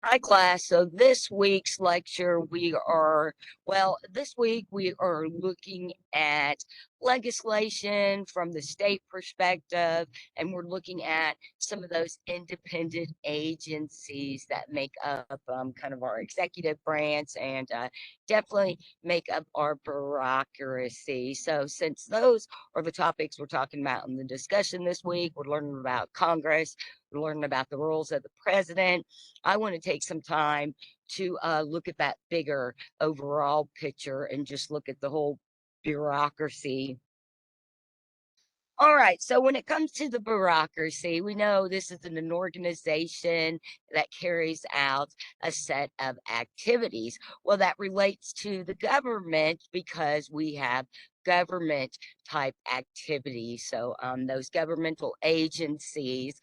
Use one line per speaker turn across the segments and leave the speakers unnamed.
Hi, class. So this week's lecture, this week we are looking at legislation from the state perspective, and we're looking at some of those independent agencies that make up kind of our executive branch and definitely make up our bureaucracy. So since those are the topics we're talking about in the discussion this week, we're learning about Congress, we're learning about the roles of the president. I want to take some time to look at that bigger overall picture and just look at the whole bureaucracy. All right, so when it comes to the bureaucracy, we know this is an organization that carries out a set of activities. Well, that relates to the government because we have government type activities. So those governmental agencies,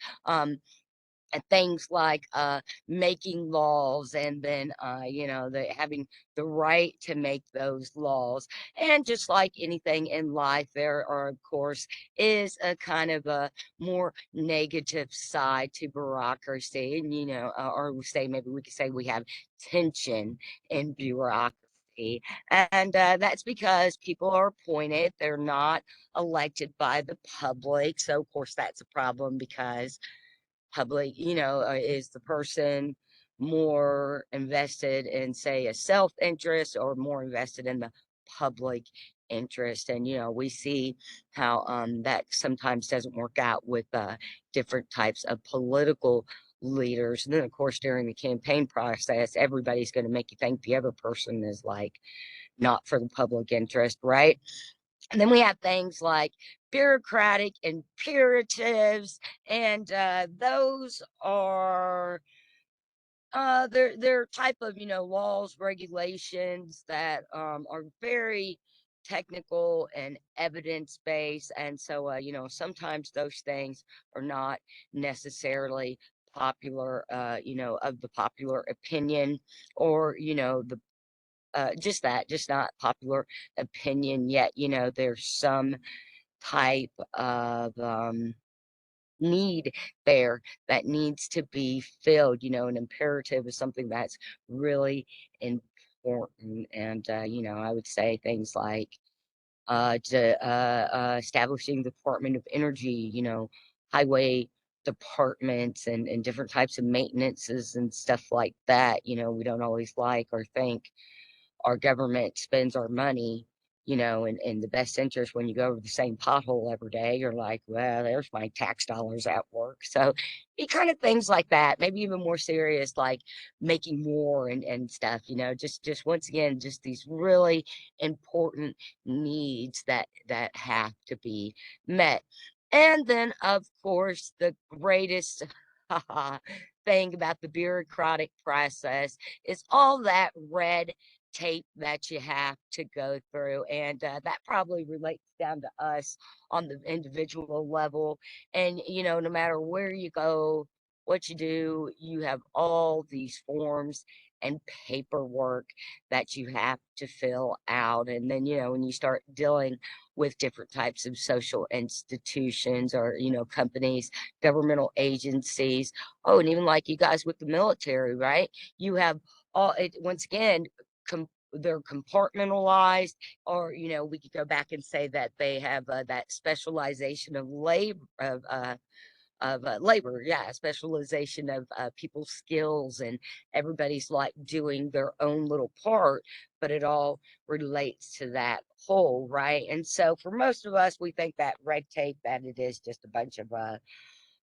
and things like making laws, and then having the right to make those laws. And just like anything in life, there are, of course, is a kind of a more negative side to bureaucracy. And or we say, maybe we could say we have tension in bureaucracy. And that's because people are appointed, they're not elected by the public. So of course that's a problem, because public, is the person more invested in, say, a self-interest, or more invested in the public interest? And we see how that sometimes doesn't work out with different types of political leaders. And then of course during the campaign process, everybody's going to make you think the other person is like not for the public interest, right? And then we have things like bureaucratic imperatives, and those are they're type of laws, regulations that are very technical and evidence based. And so sometimes those things are not necessarily popular, of the popular opinion, or the just not popular opinion yet. There's some type of need there that needs to be filled. An imperative is something that's really important. And I would say things like establishing the Department of Energy, highway departments, and different types of maintenances and stuff like that. We don't always like or think our government spends our money, in the best interest. When you go over the same pothole every day, you're like, well, there's my tax dollars at work. So it kind of things like that, maybe even more serious, like making more and stuff, just once again, just these really important needs that have to be met. And then, of course, the greatest thing about the bureaucratic process is all that red tape that you have to go through. And that probably relates down to us on the individual level. And, no matter where you go, what you do, you have all these forms and paperwork that you have to fill out. And then, when you start dealing with different types of social institutions, or, companies, governmental agencies, oh, and even like you guys with the military, right? You have all it once again, they're compartmentalized. Or we could go back and say that they have that specialization of labor, yeah, specialization of people's skills, and everybody's like doing their own little part, but it all relates to that whole, right? And so for most of us, we think that red tape, that it is just a bunch of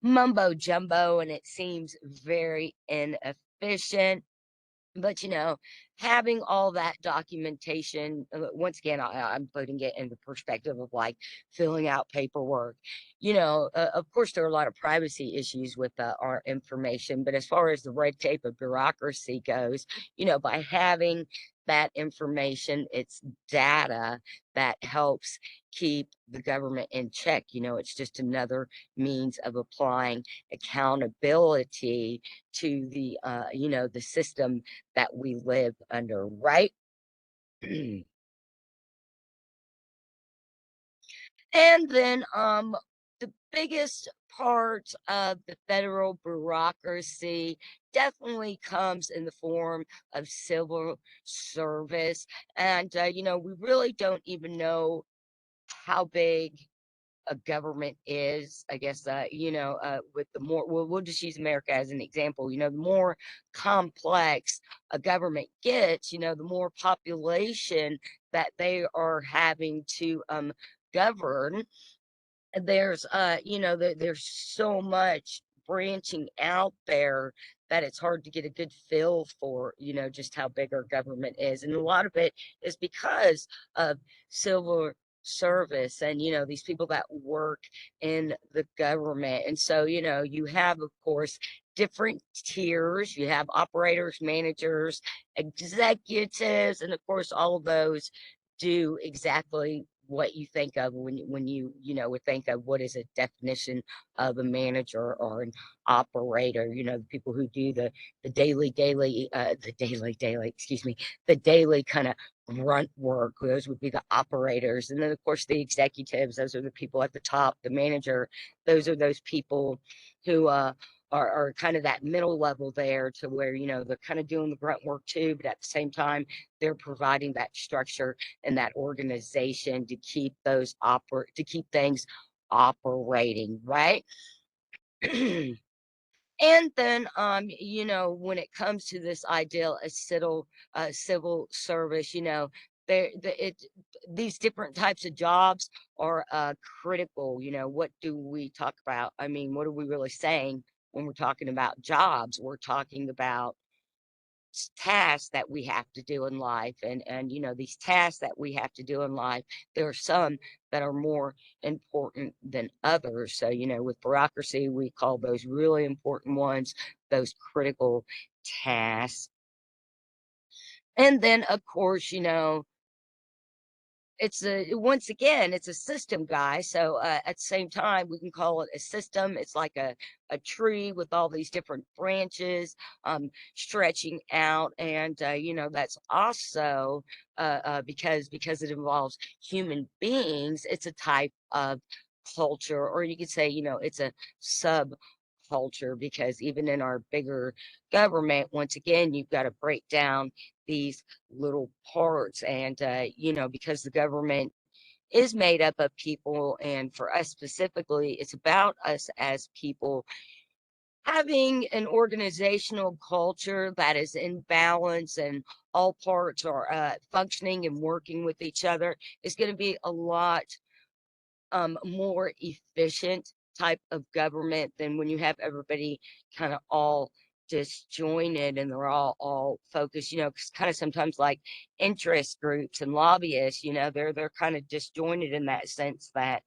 mumbo jumbo, and it seems very inefficient. But having all that documentation, once again, I'm putting it in the perspective of like filling out paperwork. Of course there are a lot of privacy issues with our information, but as far as the red tape of bureaucracy goes, by having that information, it's data that helps keep the government in check. It's just another means of applying accountability to the system that we live under, right? And then the biggest part of the federal bureaucracy definitely comes in the form of civil service. And, we really don't even know how big a government is. I guess, with the more, we'll just use America as an example. The more complex a government gets, the more population that they are having to govern. There's so much branching out there that it's hard to get a good feel for, just how big our government is. And a lot of it is because of civil service and, these people that work in the government. And so, you have, of course, different tiers. You have operators, managers, executives, and of course, all of those do exactly what you think of when you would think of what is a definition of a manager or an operator. The people who do the daily, excuse me, the daily kind of grunt work. Those would be the operators. And then of course the executives, those are the people at the top. The manager, those are those people who are kind of that middle level there, to where they're kind of doing the grunt work too, but at the same time they're providing that structure and that organization to keep to keep things operating, right? And then, when it comes to this ideal of civil service, these different types of jobs are critical. What do we talk about? I mean, what are we really saying when we're talking about jobs? We're talking about tasks that we have to do in life, and these tasks that we have to do in life, there are some that are more important than others. So with bureaucracy, we call those really important ones those critical tasks. And then of course, once again, it's a system, guy. So at the same time, we can call it a system. It's like a tree with all these different branches stretching out. And that's also because it involves human beings, it's a type of culture. Or you could say, it's a subculture, because even in our bigger government, once again, you've got to break down these little parts. And because the government is made up of people, and for us specifically, it's about us as people having an organizational culture that is in balance, and all parts are functioning and working with each other, is going to be a lot more efficient type of government than when you have everybody kind of all disjointed, and they're all focused. Because kind of sometimes, like interest groups and lobbyists, they're kind of disjointed in that sense, that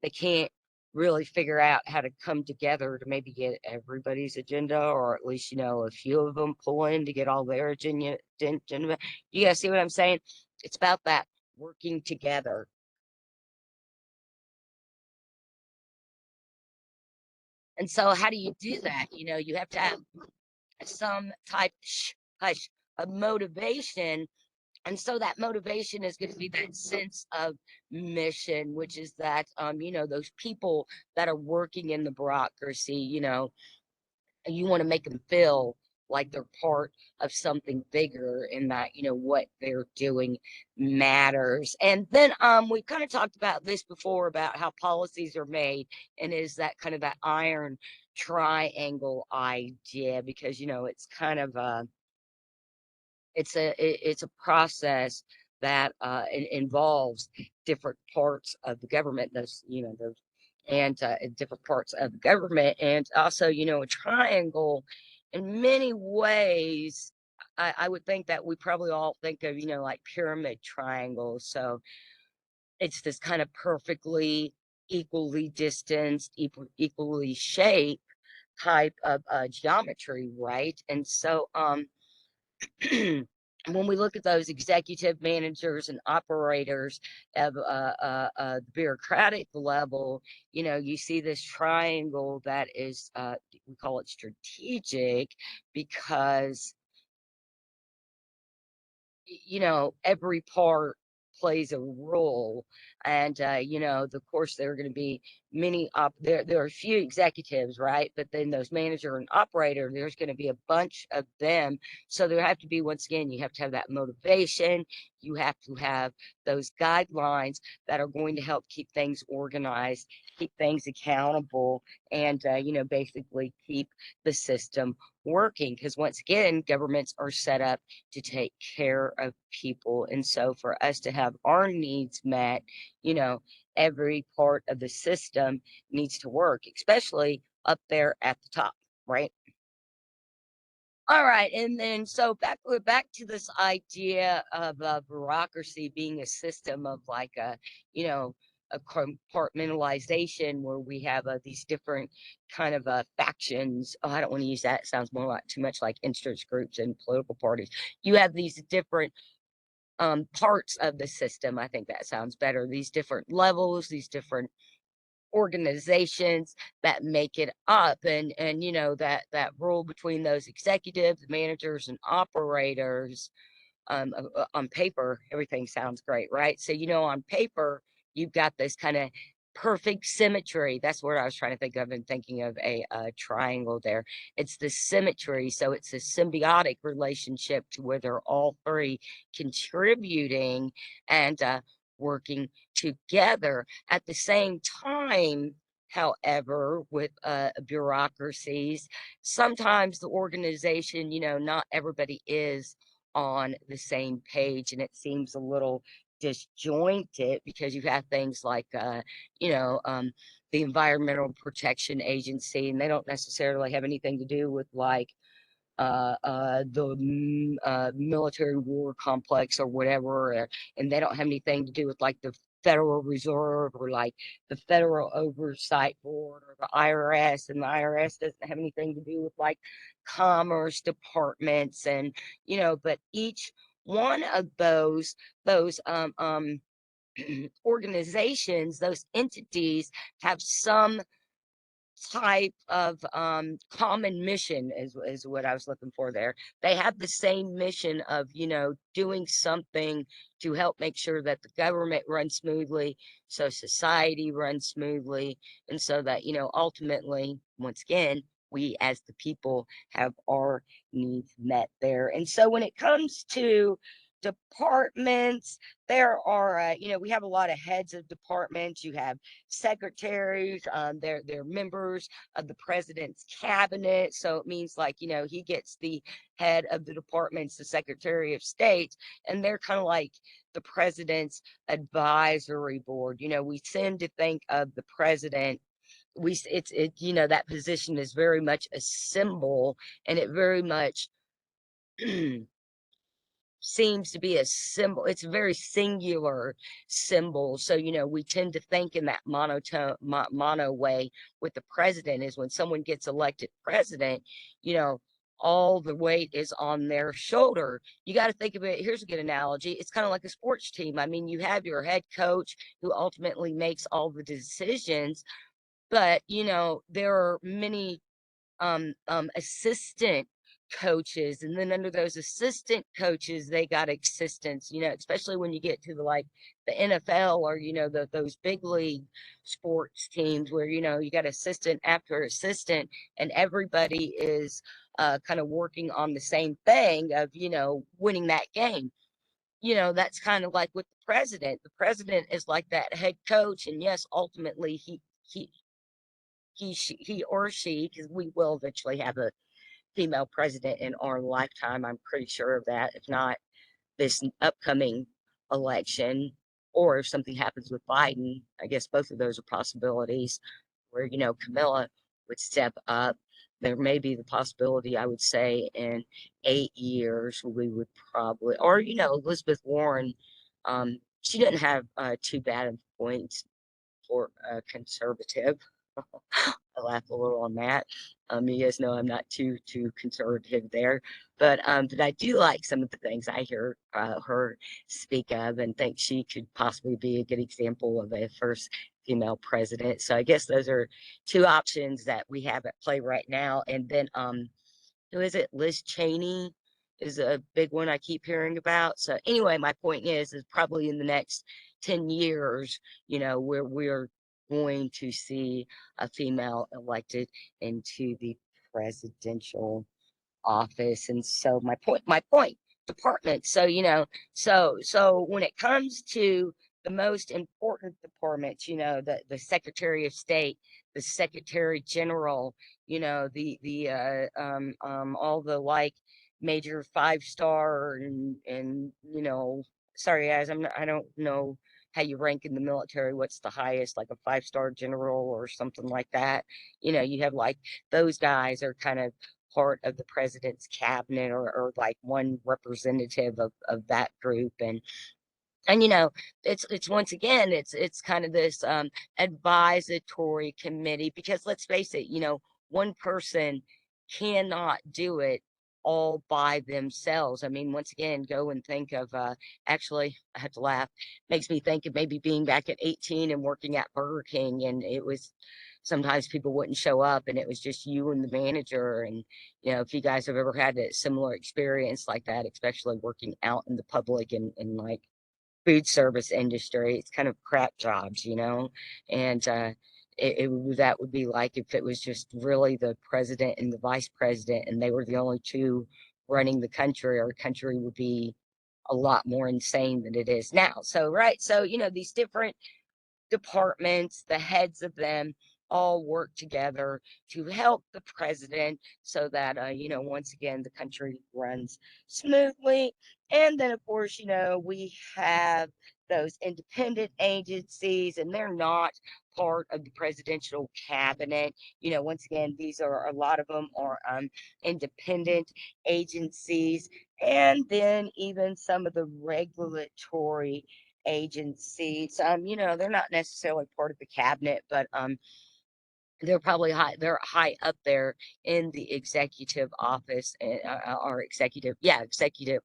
they can't really figure out how to come together to maybe get everybody's agenda, or at least a few of them pull in to get all their agenda. You guys see what I'm saying? It's about that working together. And so how do you do that? You have to have some type hush of motivation. And so that motivation is going to be that sense of mission, which is that, those people that are working in the bureaucracy, you want to make them feel like they're part of something bigger, and that what they're doing matters. And then we kind of talked about this before, about how policies are made, and is that kind of that iron triangle idea, because it's kind of it's a process that involves different parts of the government, those and different parts of the government. And also, a triangle in many ways, I would think that we probably all think of, like pyramid triangles. So it's this kind of perfectly equally distanced, equally shaped type of geometry, right? And so when we look at those executive managers and operators of the bureaucratic level, you see this triangle that is, we call it strategic, because every part plays a role. And of course, there are going to be there are a few executives, right? But then those manager and operator, there's going to be a bunch of them. So there have to be, once again, you have to have that motivation. You have to have those guidelines that are going to help keep things organized, keep things accountable, and basically keep the system working. Because once again, governments are set up to take care of people, and so for us to have our needs met, you know, every part of the system needs to work, especially up there at the top, right? All right, and then so we're back to this idea of bureaucracy being a system of like you know, a compartmentalization where we have these different kind of factions. Oh, I don't want to use that. It sounds more like too much like interest groups and political parties. You have these different parts of the system. I think that sounds better. These different levels, these different organizations that make it up, and that rule between those executives, managers, and operators. On paper, everything sounds great, right? So, on paper, you've got this kind of perfect symmetry. That's what I was trying to think of and thinking of a triangle there. It's the symmetry. So it's a symbiotic relationship to where they're all three contributing and working together at the same time. However, with bureaucracies, sometimes the organization, not everybody is on the same page, and it seems a little disjointed because you have things like you know um the Environmental Protection Agency, and they don't necessarily have anything to do with like the military war complex or whatever, and they don't have anything to do with like the Federal Reserve or like the Federal Oversight Board or the IRS, and the IRS doesn't have anything to do with like commerce departments, and but each one of those organizations, those entities have some type of common mission is what I was looking for there. They have the same mission of, doing something to help make sure that the government runs smoothly, so society runs smoothly, and so that, ultimately, once again, we as the people have our needs met there. And so when it comes to departments, there are, we have a lot of heads of departments. You have secretaries, they're members of the president's cabinet. So it means like, he gets the head of the departments, the Secretary of State, and they're kind of like the president's advisory board. We tend to think of the president. That position is very much a symbol, and it very much seems to be a symbol. It's a very singular symbol. So, we tend to think in that mono way with the president is when someone gets elected president, you know, all the weight is on their shoulder. You got to think of it. Here's a good analogy. It's kind of like a sports team. I mean, you have your head coach who ultimately makes all the decisions, but, there are many assistant coaches, and then under those assistant coaches they got assistants, especially when you get to the NFL, or those big league sports teams where you got assistant after assistant, and everybody is kind of working on the same thing of winning that game. That's kind of like with the president is like that head coach, and yes, ultimately he or she, because we will eventually have a female president in our lifetime. I'm pretty sure of that. If not this upcoming election, or if something happens with Biden, I guess both of those are possibilities where, Camilla would step up. There may be the possibility, I would say, in 8 years, we would probably, or, Elizabeth Warren, she didn't have too bad of points for a conservative. I laugh a little on that. You guys know I'm not too conservative there, but I do like some of the things I hear her speak of, and think she could possibly be a good example of a first female president. So I guess those are two options that we have at play right now. And then who is it? Liz Cheney is a big one I keep hearing about. So anyway, my point is probably in the next 10 years, we're going to see a female elected into the presidential office. And so my point, department. So, so when it comes to the most important departments, the Secretary of State, the Secretary General, all the like major five-star and sorry guys, I don't know how you rank in the military. What's the highest, like a five-star general or something like that? You have like those guys are kind of part of the president's cabinet, or like one representative of that group. And it's once again it's kind of this advisory committee, because let's face it, one person cannot do it all by themselves. I mean, once again, go and think of actually, I have to laugh, makes me think of maybe being back at 18 and working at Burger King, and it was sometimes people wouldn't show up and it was just you and the manager. And if you guys have ever had a similar experience like that, especially working out in the public and like food service industry. It's kind of crap jobs, and that would be like if it was just really the president and the vice president, and they were the only two running the country. Our country would be a lot more insane than it is now. So, right. So, these different departments, the heads of them all work together to help the president so that, once again, the country runs smoothly. And then, of course, we have those independent agencies, and they're not part of the presidential cabinet. Once again, these are, a lot of them are independent agencies. And then even some of the regulatory agencies. They're not necessarily part of the cabinet, but they're high up there in the executive office, or executive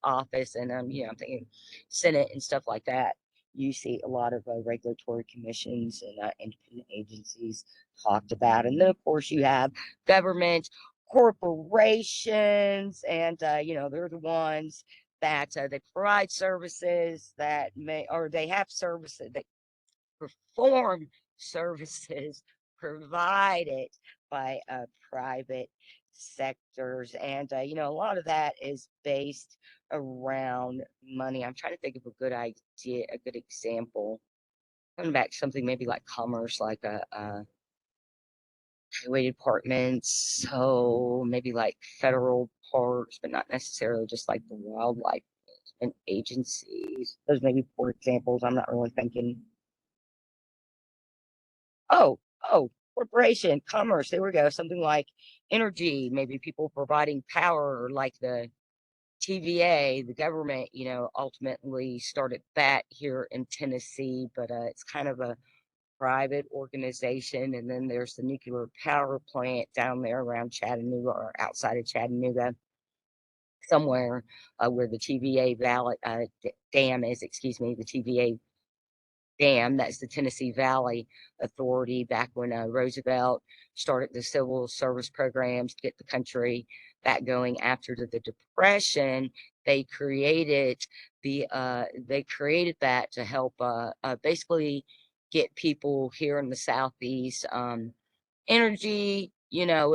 office. And I'm thinking Senate and stuff like that. You see a lot of regulatory commissions and independent agencies talked about. And then of course you have government corporations, and they're the ones that they provide services that may, or they have services that perform services provided by private sectors. And a lot of that is based around money. I'm trying to think of a good idea, a good example. Coming back to something maybe like commerce, like a highway departments, so maybe like federal parks, but not necessarily just like the wildlife and agencies. Those may be poor examples. I'm not really thinking. Oh, corporation, commerce. There we go. Something like energy, maybe people providing power, or like the TVA, the government, ultimately started that here in Tennessee, but it's kind of a private organization. And then there's the nuclear power plant down there around Chattanooga, or outside of Chattanooga, somewhere where the TVA Valley dam is, excuse me, the TVA dam. That's the Tennessee Valley Authority. Back when Roosevelt started the civil service programs to get the country back going after the Depression, they created they created that to help basically get people here in the Southeast energy. A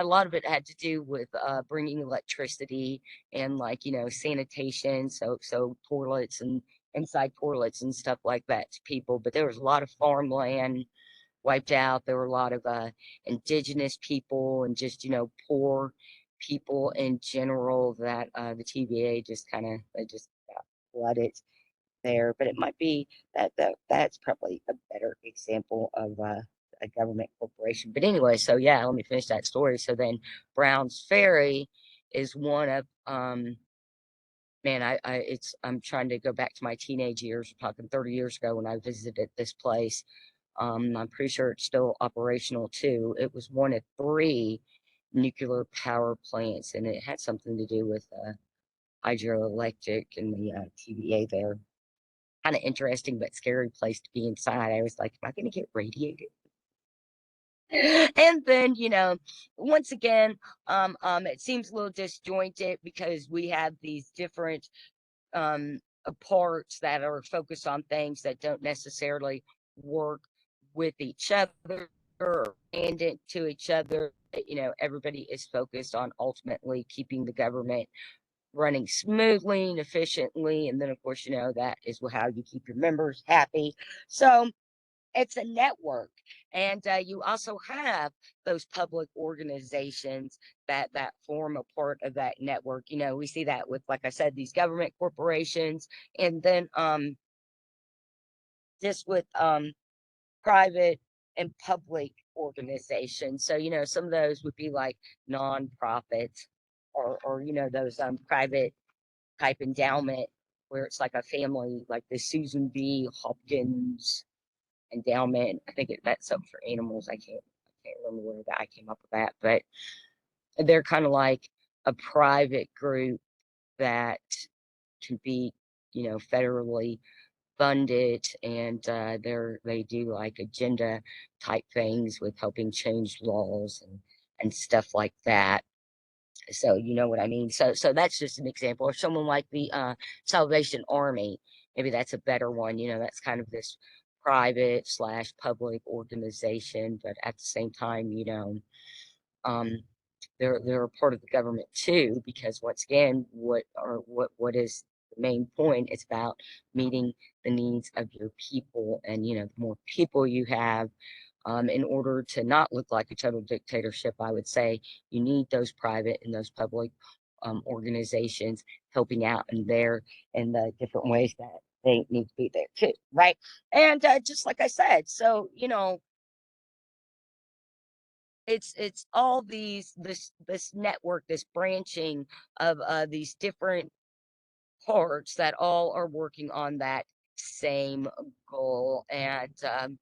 lot of it had to do with bringing electricity and, like, sanitation, so toilets and inside toilets and stuff like that to people. But there was a lot of farmland wiped out. There were a lot of indigenous people and just poor people in general that the TVA just kind of, they just got flooded there. But it might be that's probably a better example of a government corporation. But anyway, so yeah, let me finish that story. So then Brown's Ferry is one of man, I'm trying to go back to my teenage years. We're talking 30 years ago when I visited this place. I'm pretty sure it's still operational too. It was one of three nuclear power plants, and it had something to do with hydroelectric and the TVA there. Kind of interesting but scary place to be inside. I was like, am I going to get radiated? And then, once again, it seems a little disjointed because we have these different parts that are focused on things that don't necessarily work with each other or handed to each other. Everybody is focused on ultimately keeping the government running smoothly and efficiently. And then, of course, that is how you keep your members happy. So it's a network. And you also have those public organizations that form a part of that network. We see that with, like I said, these government corporations, and then just with private and public organizations. So, some of those would be like nonprofits, or those private type endowment where it's like a family, like the Susan B. Hopkins endowment. I think that's something for animals. I can't remember where I came up with that, but they're kind of like a private group that can be, federally funded, and they do like agenda type things with helping change laws and stuff like that. So you know what I mean. So that's just an example. Or someone like the Salvation Army, maybe that's a better one. That's kind of this private slash public organization, but at the same time, um, they're a part of the government too, because once again, what is the main point? It's about meeting the needs of your people, and the more people you have, in order to not look like a total dictatorship, I would say you need those private and those public organizations helping out in the different ways that they need to be there too, right? And just like I said, so it's all this network, this branching of these different parts that all are working on that same goal. And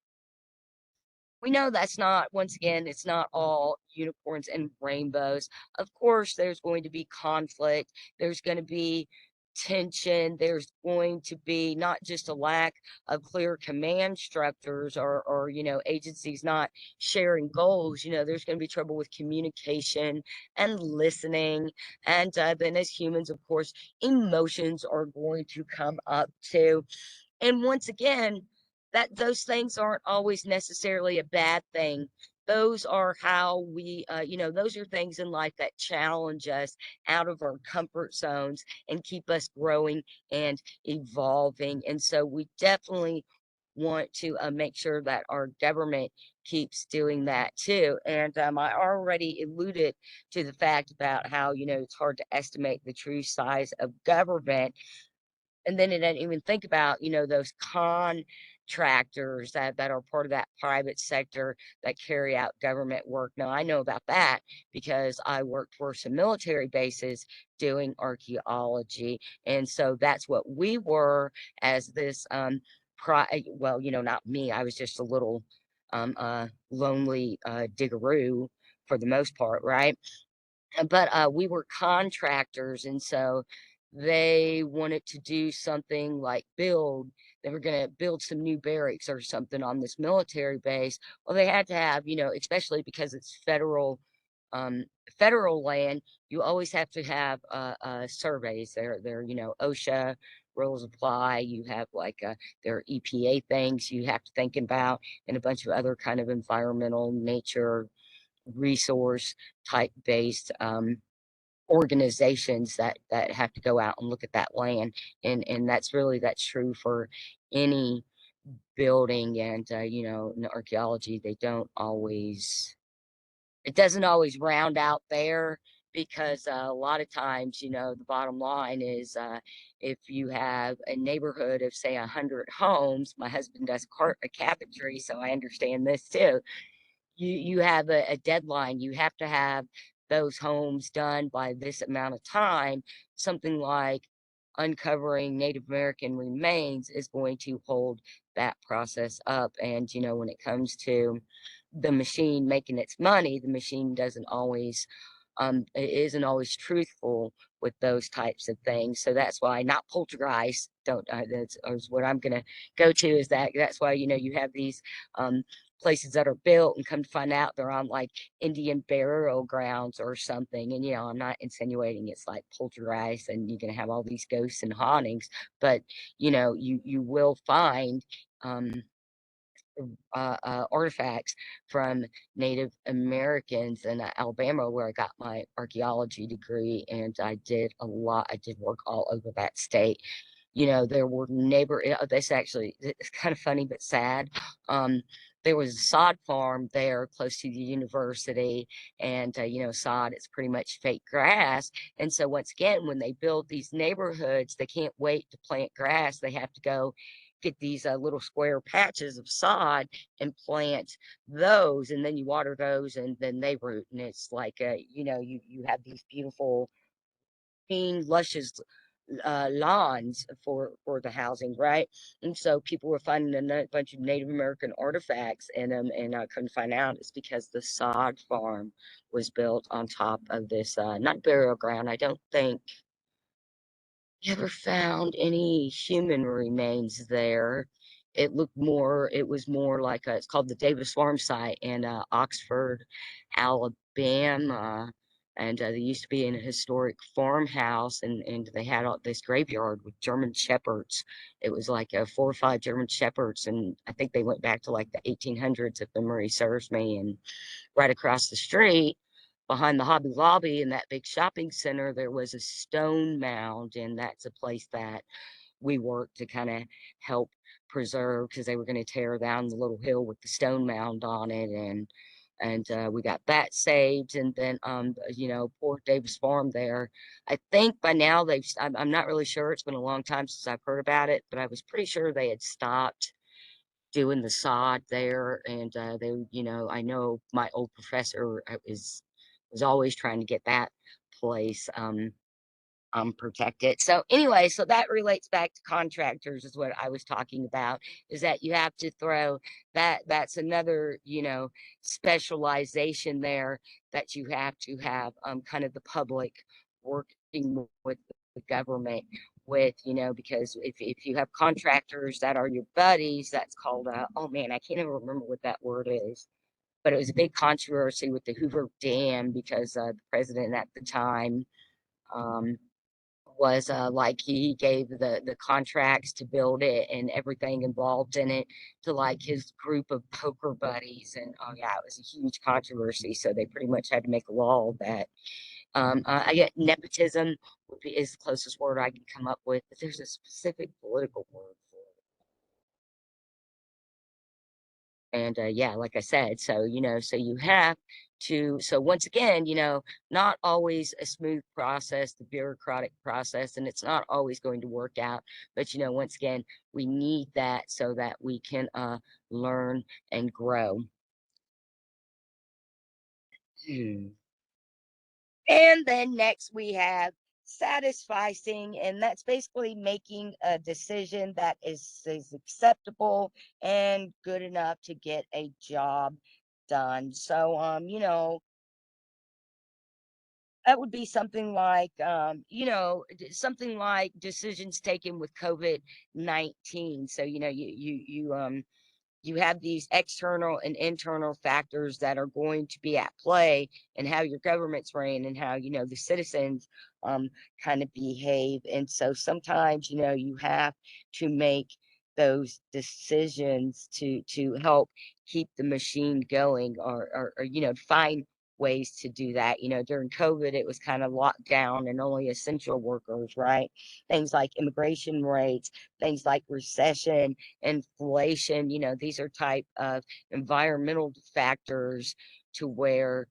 we know that's not, once again, it's not all unicorns and rainbows. Of course, there's going to be conflict, there's going to be tension, there's going to be not just a lack of clear command structures, or agencies not sharing goals. There's going to be trouble with communication and listening. And then, as humans, of course, emotions are going to come up too. And once again, that those things aren't always necessarily a bad thing. Those are how those are things in life that challenge us out of our comfort zones and keep us growing and evolving. And so we definitely want to make sure that our government keeps doing that too. And I already alluded to the fact about how, it's hard to estimate the true size of government. And then it didn't even think about, those contractors that are part of that private sector that carry out government work. Now, I know about that because I worked for some military bases doing archaeology. And so that's what we were as this, well, not me. I was just a little lonely diggeroo for the most part, right? But we were contractors, and so they wanted to do something like they were going to build some new barracks or something on this military base. Well, they had to have, especially because it's um federal land, you always have to have surveys. They're OSHA rules apply. You have like there are EPA things you have to think about, and a bunch of other kind of environmental nature resource type based organizations that have to go out and look at that land. And that's true for any building. And in archaeology, they don't always it doesn't always round out there, because a lot of times, the bottom line is, if you have a neighborhood of say 100 homes. My husband does carpentry, so I understand this too. You have a deadline. You have to have those homes done by this amount of time. Something like uncovering Native American remains is going to hold that process up. And when it comes to the machine making its money, the machine doesn't always it isn't always truthful with those types of things. So that's why, not poltergeist, don't that's is what I'm gonna go to, is that's why you have these um places that are built, and come to find out they're on like Indian burial grounds or something. And I'm not insinuating it's like poltergeist and you're gonna have all these ghosts and hauntings, but you will find um artifacts from Native Americans in Alabama, where I got my archaeology degree, and I did work all over that state. There were this actually, it's kind of funny but sad. Um, there was a sod farm there close to the university, and sod, it's pretty much fake grass. And so once again, when they build these neighborhoods, they can't wait to plant grass. They have to go get these little square patches of sod and plant those, and then you water those, and then they root, and it's like you have these beautiful, green, luscious lawns for the housing, right? And so people were finding a bunch of Native American artifacts in them, and I couldn't find out it's because the sod farm was built on top of this not burial ground. I don't think you ever found any human remains there. It was more like it's called the Davis Farm site in Oxford, Alabama. And they used to be in a historic farmhouse, and they had this graveyard with German shepherds. It was like 4 or 5 German shepherds, and I think they went back to like the 1800s, if memory serves me. And right across the street, behind the Hobby Lobby in that big shopping center, there was a stone mound, and that's a place that we worked to kind of help preserve, because they were going to tear down the little hill with the stone mound on it. And we got that saved. And then poor Davis Farm there, I think by now I'm not really sure, it's been a long time since I've heard about it, but I was pretty sure they had stopped doing the sod there. And I know my old professor was always trying to get that place protected. So anyway, so that relates back to contractors, is what I was talking about, is that you have to throw that's another, specialization there, that you have to have kind of the public working with the government with, because if you have contractors that are your buddies, that's called oh man, I can't even remember what that word is. But it was a big controversy with the Hoover Dam, because the president at the time um, was like he gave the contracts to build it and everything involved in it to like his group of poker buddies. And oh yeah, it was a huge controversy. So they pretty much had to make a law that I get nepotism is the closest word I can come up with, but there's a specific political word for it. And yeah, like I said, so so you have to, so once again, not always a smooth process, the bureaucratic process, and it's not always going to work out. But once again, we need that so that we can learn and grow. Hmm. And then next we have satisficing, and that's basically making a decision that is acceptable and good enough to get a job done. So that would be something like something like decisions taken with COVID-19. So you have these external and internal factors that are going to be at play, and how your government's ran, and how the citizens um kind of behave. And so sometimes you have to make those decisions to help keep the machine going, or find ways to do that. During COVID, it was kind of locked down and only essential workers, right? Things like immigration rates, things like recession, inflation, these are type of environmental factors, to where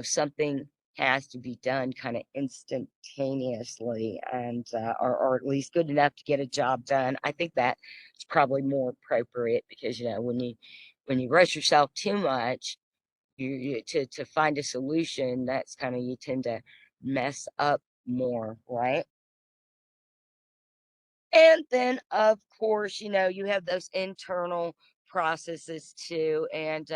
something has to be done kind of instantaneously, and or at least good enough to get a job done. I think that's probably more appropriate, because when you rush yourself too much, to find a solution, that's kind of, you tend to mess up more, right? And then, of course, you have those internal processes too, and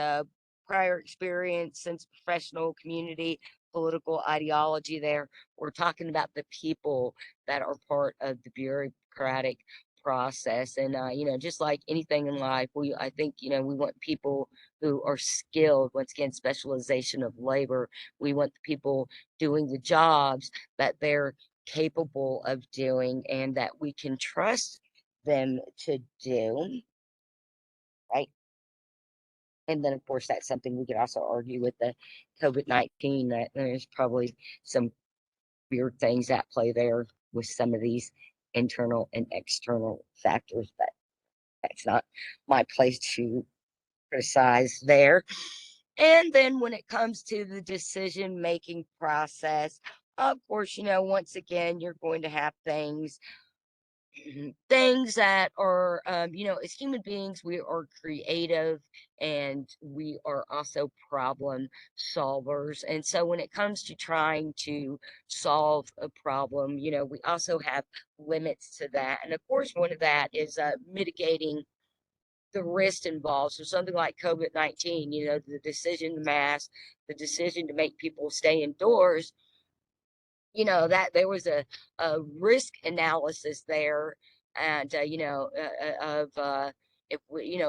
prior experience, since professional, community, political ideology there. We're talking about the people that are part of the bureaucratic process. And, just like anything in life, I think, we want people who are skilled. Once again, specialization of labor. We want the people doing the jobs that they're capable of doing, and that we can trust them to do, right? And then, of course, that's something we could also argue with the COVID-19 that there's probably some weird things at play there with some of these internal and external factors, but that's not my place to criticize there. And then when it comes to the decision making process, of course, once again, you're going to have things that are, as human beings, we are creative and we are also problem solvers. And so when it comes to trying to solve a problem, we also have limits to that. And of course, one of that is mitigating the risk involved. So something like COVID-19, the decision to mask, the decision to make people stay indoors, that there was a risk analysis there, and of if we,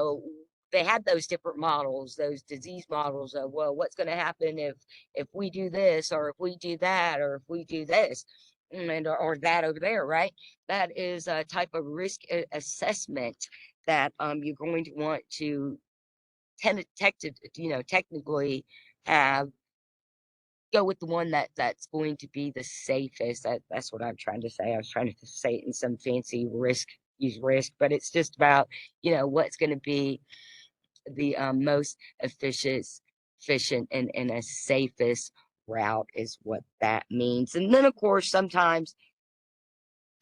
they had those different models, those disease models of, well, what's going to happen if we do this, or if we do that, or if we do this, and or that over there, right? That is a type of risk assessment that you're going to want to technically have go with the one that's going to be the safest. That's what I'm trying to say. I was trying to say it in some fancy use risk, but it's just about, what's going to be the most efficient and a safest route is what that means. And then, of course, sometimes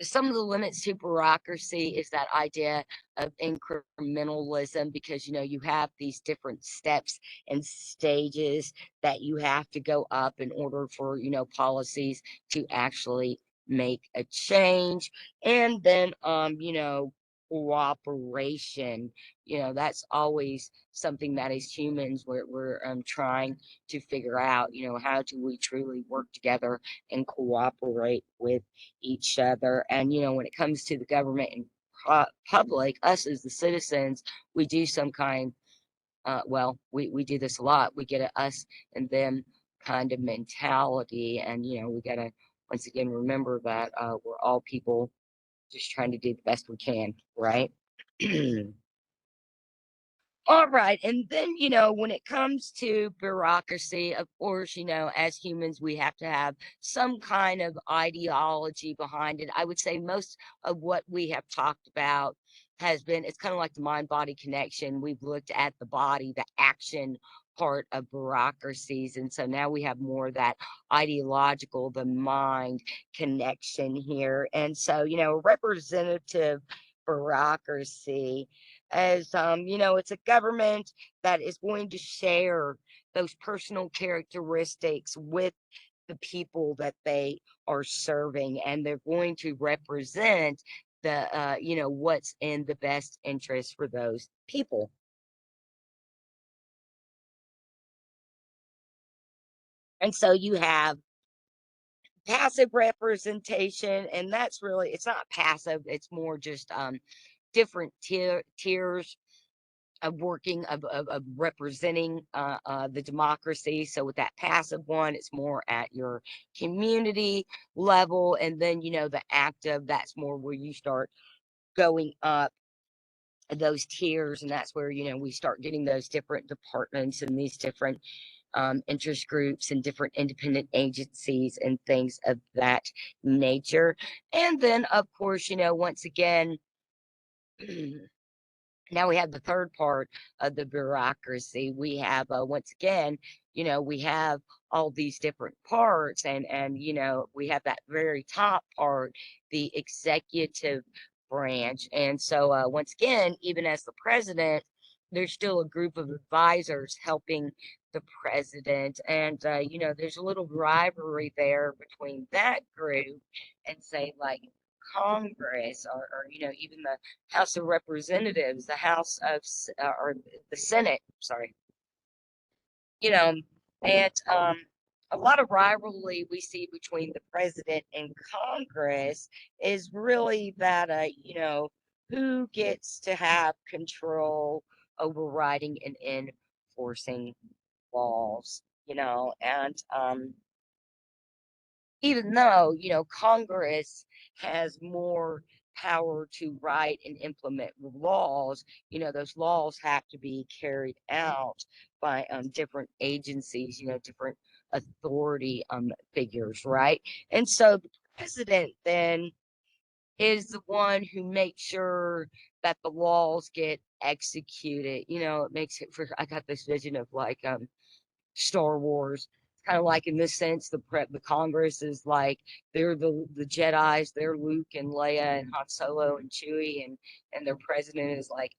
some of the limits to bureaucracy is that idea of incrementalism, because you have these different steps and stages that you have to go up in order for policies to actually make a change. And then cooperation, that's always something that as humans we're trying to figure out, how do we truly work together and cooperate with each other. And when it comes to the government and public, us as the citizens, we do some kind, well, we do this a lot. We get a us and them kind of mentality, and we gotta once again remember that we're all people just trying to do the best we can, right? All right. And then, when it comes to bureaucracy, of course, as humans, we have to have some kind of ideology behind it. I would say most of what we have talked about has been, it's kind of like the mind body connection. We've looked at the body, the action part of bureaucracies. And so now we have more of that ideological, the mind connection here. And so, representative bureaucracy as it's a government that is going to share those personal characteristics with the people that they are serving, and they're going to represent the what's in the best interest for those people. And so you have passive representation, and that's really, it's not passive, it's more just different tiers of working of representing the democracy. So with that passive one, it's more at your community level, and then the active, that's more where you start going up those tiers, and that's where we start getting those different departments and these different interest groups and different independent agencies and things of that nature. And then, of course, once again, now we have the third part of the bureaucracy. We have once again, we have all these different parts, and we have that very top part, the executive branch. And so once again, even as the president, there's still a group of advisors helping the president, and there's a little rivalry there between that group and say like Congress, or even the House of Representatives, the House of or the Senate, sorry, you know, and a lot of rivalry we see between the president and Congress is really that who gets to have control over writing and enforcing laws, and even though Congress has more power to write and implement laws, those laws have to be carried out by different agencies, different authority figures, right? And so the president then is the one who makes sure that the laws get executed. It makes it for I got this vision of like Star Wars. It's kind of like in this sense, the Congress is like they're the Jedi's, they're Luke and Leia and Han Solo and Chewie, and their president is like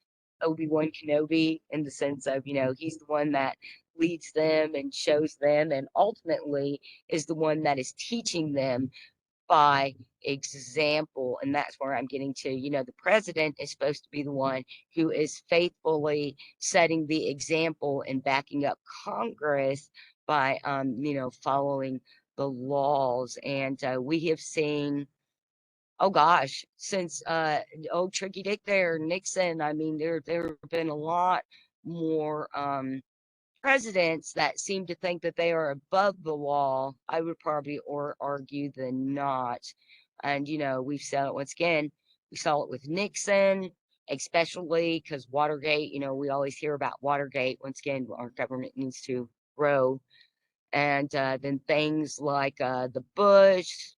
Obi-Wan Kenobi in the sense of he's the one that leads them and shows them, and ultimately is the one that is teaching them by example. And that's where I'm getting to. The president is supposed to be the one who is faithfully setting the example and backing up Congress by, following the laws. And we have seen, oh gosh, since old Tricky Dick there, Nixon, I mean, there have been a lot more presidents that seem to think that they are above the law. I would probably or argue than not. And we've saw it once again. We saw it with Nixon, especially because Watergate. We always hear about Watergate. Once again, our government needs to grow. And then things like the Bush,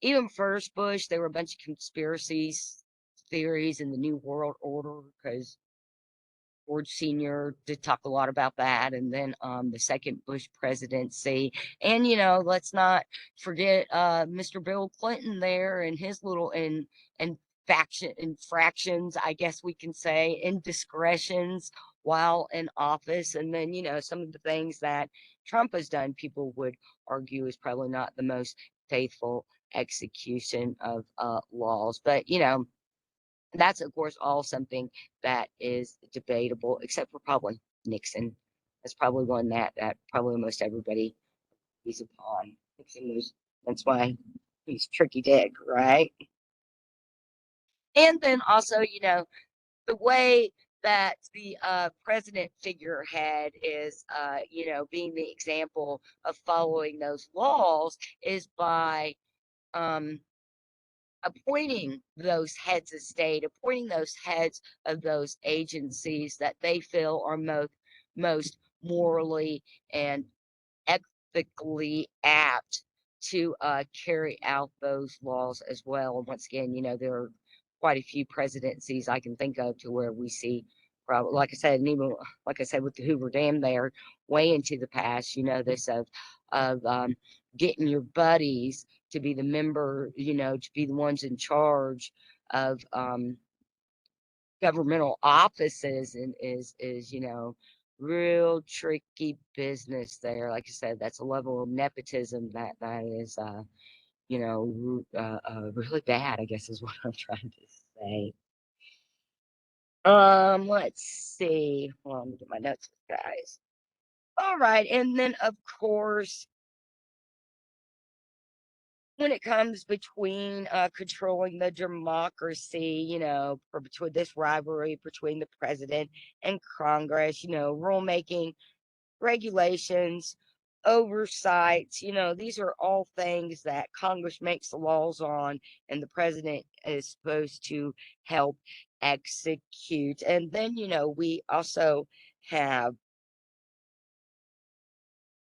even first Bush, there were a bunch of conspiracies theories in the New World Order because George Sr. did talk a lot about that, and then the second Bush presidency. And let's not forget Mr. Bill Clinton there and his little and faction infractions, I guess we can say, indiscretions while in office. And then some of the things that Trump has done, people would argue is probably not the most faithful execution of laws. But that's, of course, all something that is debatable, except for probably Nixon. That's probably one that probably most everybody is upon. Nixon was, that's why he's Tricky Dick, right? And then also, the way that the president figurehead is, being the example of following those laws is by um, appointing those heads of state, appointing those heads of those agencies that they feel are most morally and ethically apt to carry out those laws as well. And once again, there are quite a few presidencies I can think of to where we see, probably, like I said, and even like I said with the Hoover Dam, there way into the past, this of getting your buddies to be the member, to be the ones in charge of governmental offices, and is real tricky business there. Like I said, that's a level of nepotism that is really bad, I guess is what I'm trying to say. Let's see. Hold on, let me get my notes, guys. All right, and then of course, when it comes between controlling the democracy, or between this rivalry between the president and Congress, rulemaking, regulations, oversights, these are all things that Congress makes the laws on, and the president is supposed to help execute. And then, we also have,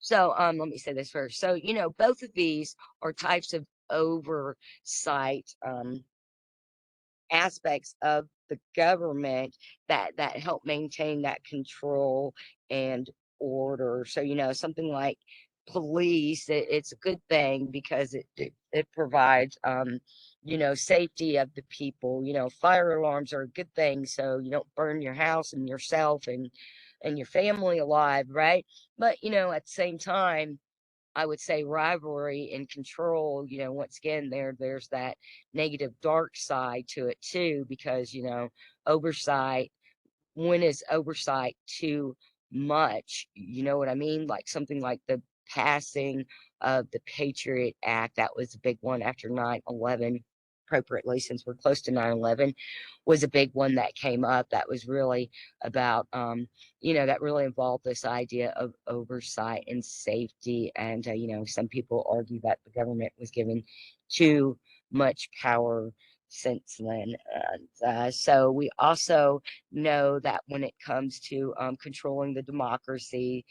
so let me say this first. So, both of these are types of oversight aspects of the government that help maintain that control and order. So, something like police, it's a good thing because it provides safety of the people. Fire alarms are a good thing so you don't burn your house and yourself and your family alive, right? But at the same time, I would say rivalry and control, once again, there's that negative dark side to it too, because, oversight, when is oversight too much? You know what I mean? Like something like the passing of the Patriot Act, that was a big one after 9/11, appropriately, since we're close to 9/11, was a big one that came up that was really about, that really involved this idea of oversight and safety. And, some people argue that the government was given too much power since then. And so we also know that when it comes to controlling the bureaucracy,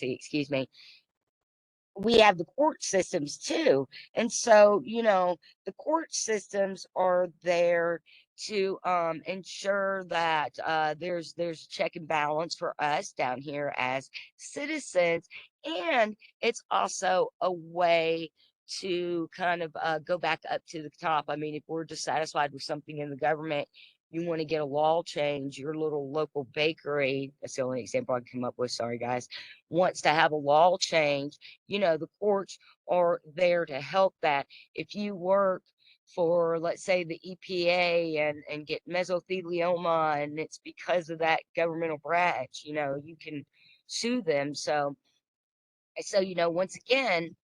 excuse me, we have the court systems too. And so, the court systems are there to ensure that there's check and balance for us down here as citizens. And it's also a way to kind of go back up to the top. I mean, if we're dissatisfied with something in the government, you want to get a law change, your little local bakery, that's the only example I can come up with, sorry guys, wants to have a law change, the courts are there to help that. If you work for, let's say, the EPA and get mesothelioma, and it's because of that governmental branch, you can sue them. So, once again,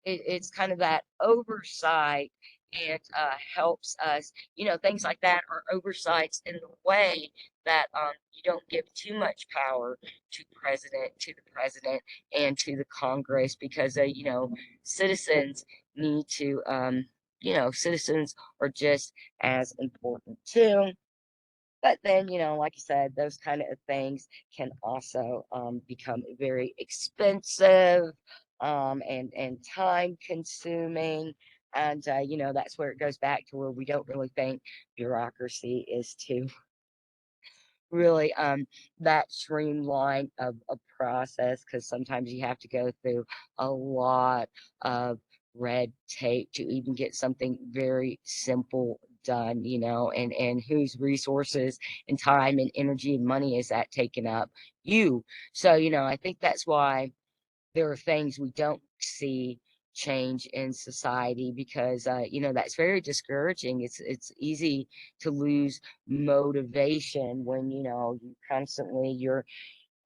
it's kind of that oversight and helps us, things like that are oversights in the way that you don't give too much power to the president and to the Congress, because citizens need to citizens are just as important too. But then, like I said, those kind of things can also become very expensive, and time consuming. And, that's where it goes back to where we don't really think bureaucracy is to really that streamline of a process, because sometimes you have to go through a lot of red tape to even get something very simple done, and whose resources and time and energy and money is that taken up? You. So, I think that's why there are things we don't see change in society, because that's very discouraging. It's easy to lose motivation when you constantly you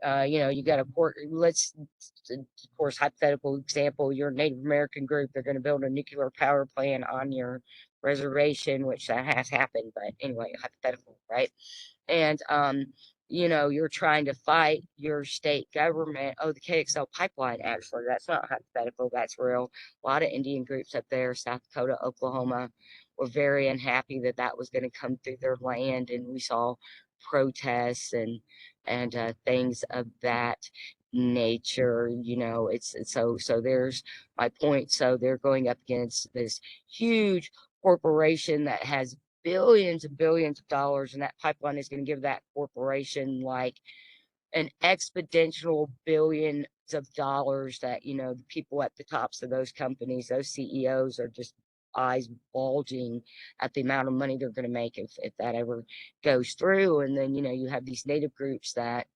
got a court. Let's, of course, hypothetical example, you're a Native American group, they're going to build a nuclear power plant on your reservation, which that has happened, but anyway, hypothetical, right? And you're trying to fight your state government. Oh, the KXL pipeline, actually, that's not hypothetical, that's real. A lot of Indian groups up there, South Dakota, Oklahoma, were very unhappy that that was going to come through their land, and we saw protests and things of that nature. It's so there's my point. So they're going up against this huge corporation that has billions and billions of dollars, and that pipeline is going to give that corporation like an exponential billions of dollars that the people at the tops of those companies, those CEOs, are just eyes bulging at the amount of money they're going to make if that ever goes through. And then you have these native groups that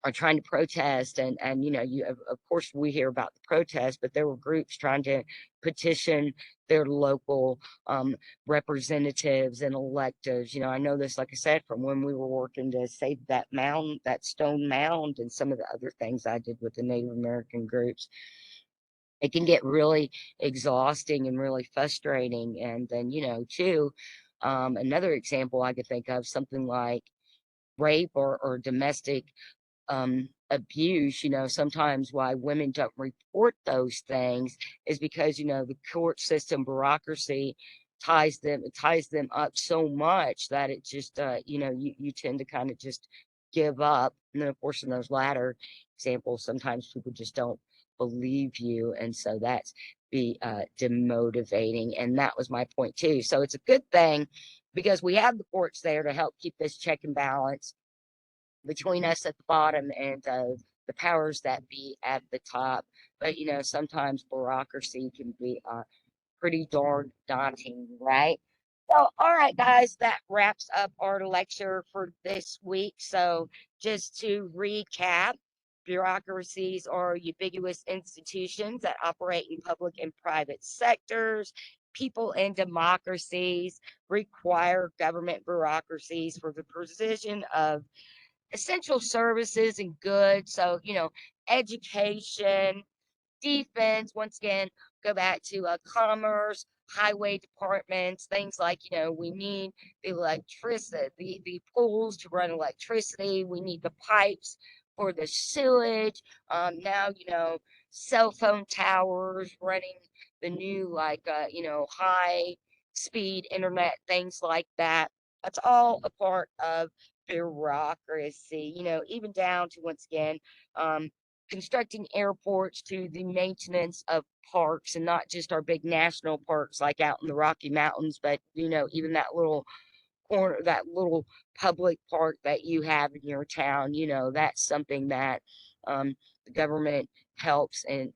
are trying to protest, and you of course we hear about the protest, but there were groups trying to petition their local representatives and electors. I know this, like I said, from when we were working to save that mound, that stone mound, and some of the other things I did with the Native American groups. It can get really exhausting and really frustrating. And then too, another example I could think of, something like rape or domestic abuse. Sometimes why women don't report those things is because the court system bureaucracy ties them up so much that it just you tend to kind of just give up. And then of course in those latter examples, sometimes people just don't believe you, and so that's be demotivating. And that was my point too. So it's a good thing because we have the courts there to help keep this check and balance between us at the bottom and the powers that be at the top. But sometimes bureaucracy can be pretty darn daunting, right? So, all right, guys, that wraps up our lecture for this week. So, just to recap, bureaucracies are ubiquitous institutions that operate in public and private sectors. People and democracies require government bureaucracies for the provision of essential services and goods. So, education, defense, once again, go back to commerce, highway departments, things like, we need the electricity, the poles to run electricity. We need the pipes for the sewage. Now, cell phone towers, running the new, like, high speed internet, things like that. That's all a part of bureaucracy, even down to, once again, um, constructing airports to the maintenance of parks, and not just our big national parks like out in the Rocky Mountains, but, even that little corner, that little public park that you have in your town. That's something that the government helps, and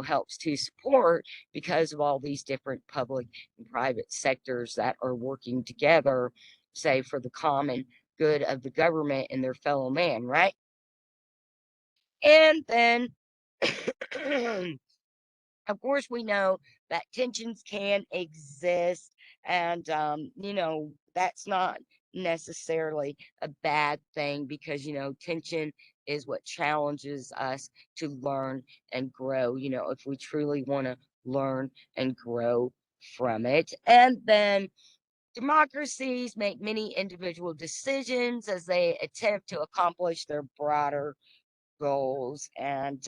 helps to support, because of all these different public and private sectors that are working together, say, for the common good of the government and their fellow man, right? And then of course, we know that tensions can exist, and that's not necessarily a bad thing, because tension is what challenges us to learn and grow. If we truly want to learn and grow from it. And then democracies make many individual decisions as they attempt to accomplish their broader goals. And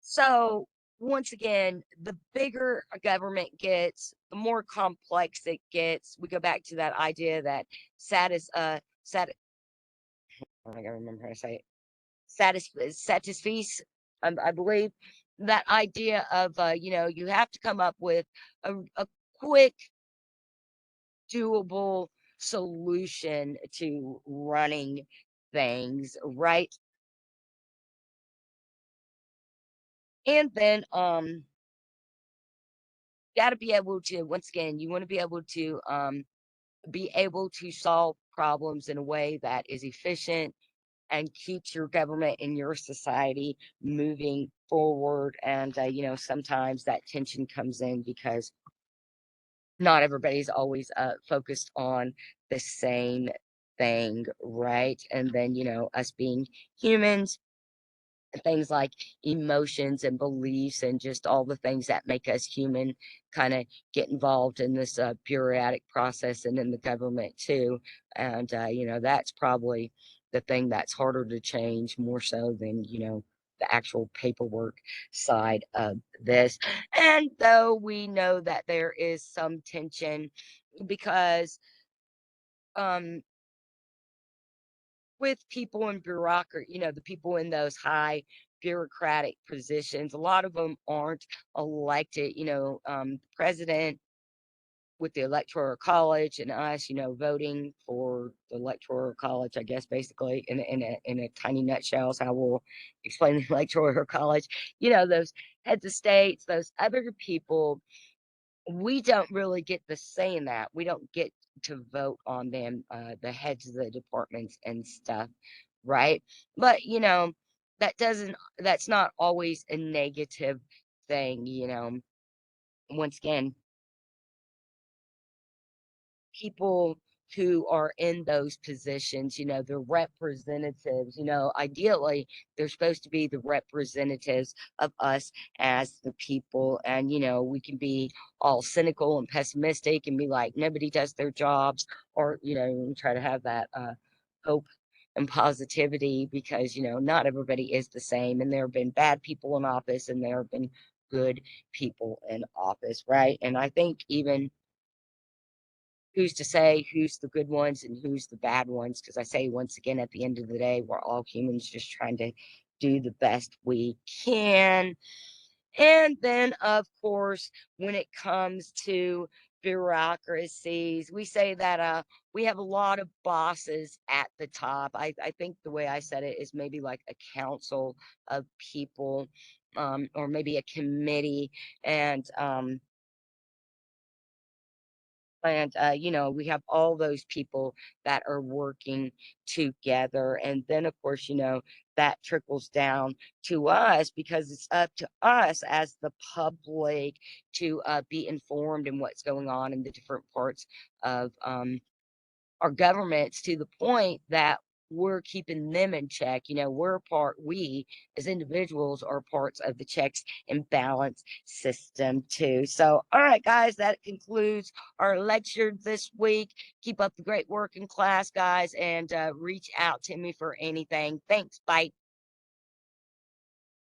So, once again, the bigger a government gets, the more complex it gets. We go back to that idea that satis sat I gotta remember how to say it. Satisfice, I believe. That idea of you have to come up with a quick, doable solution to running things, right? And then gotta be able to, once again, you want to be able to solve problems in a way that is efficient and keeps your government and your society moving forward. And sometimes that tension comes in because not everybody's always focused on the same thing, right? And then us being humans, things like emotions and beliefs and just all the things that make us human kind of get involved in this bureaucratic process, and in the government too. And that's probably the thing that's harder to change, more so than the actual paperwork side of this. And though we know that there is some tension, because um with people in bureaucracy, the people in those high bureaucratic positions, a lot of them aren't elected. President with the electoral college, and us, voting for the electoral college, I guess, basically, in a tiny nutshell is how we'll explain the electoral college. Those heads of states, those other people, we don't really get the say in that. We don't get to vote on them, the heads of the departments and stuff, right? But that's not always a negative thing. Once again, people who are in those positions, the representatives, ideally, they're supposed to be the representatives of us as the people. And, we can be all cynical and pessimistic and be like, nobody does their jobs, or, try to have that hope and positivity, because, not everybody is the same. And there have been bad people in office, and there have been good people in office, right? And I think even, who's to say who's the good ones and who's the bad ones? Because I say, once again, at the end of the day, we're all humans just trying to do the best we can. And then, of course, when it comes to bureaucracies, we say that we have a lot of bosses at the top. I think the way I said it is maybe like a council of people, or maybe a committee. And we have all those people that are working together. And then, of course, that trickles down to us, because it's up to us as the public to be informed in what's going on in the different parts of our governments, to the point that we're keeping them in check. We as individuals are parts of the checks and balance system too. So, all right, guys, that concludes our lecture this week. Keep up the great work in class, guys, and reach out to me for anything. Thanks. Bye.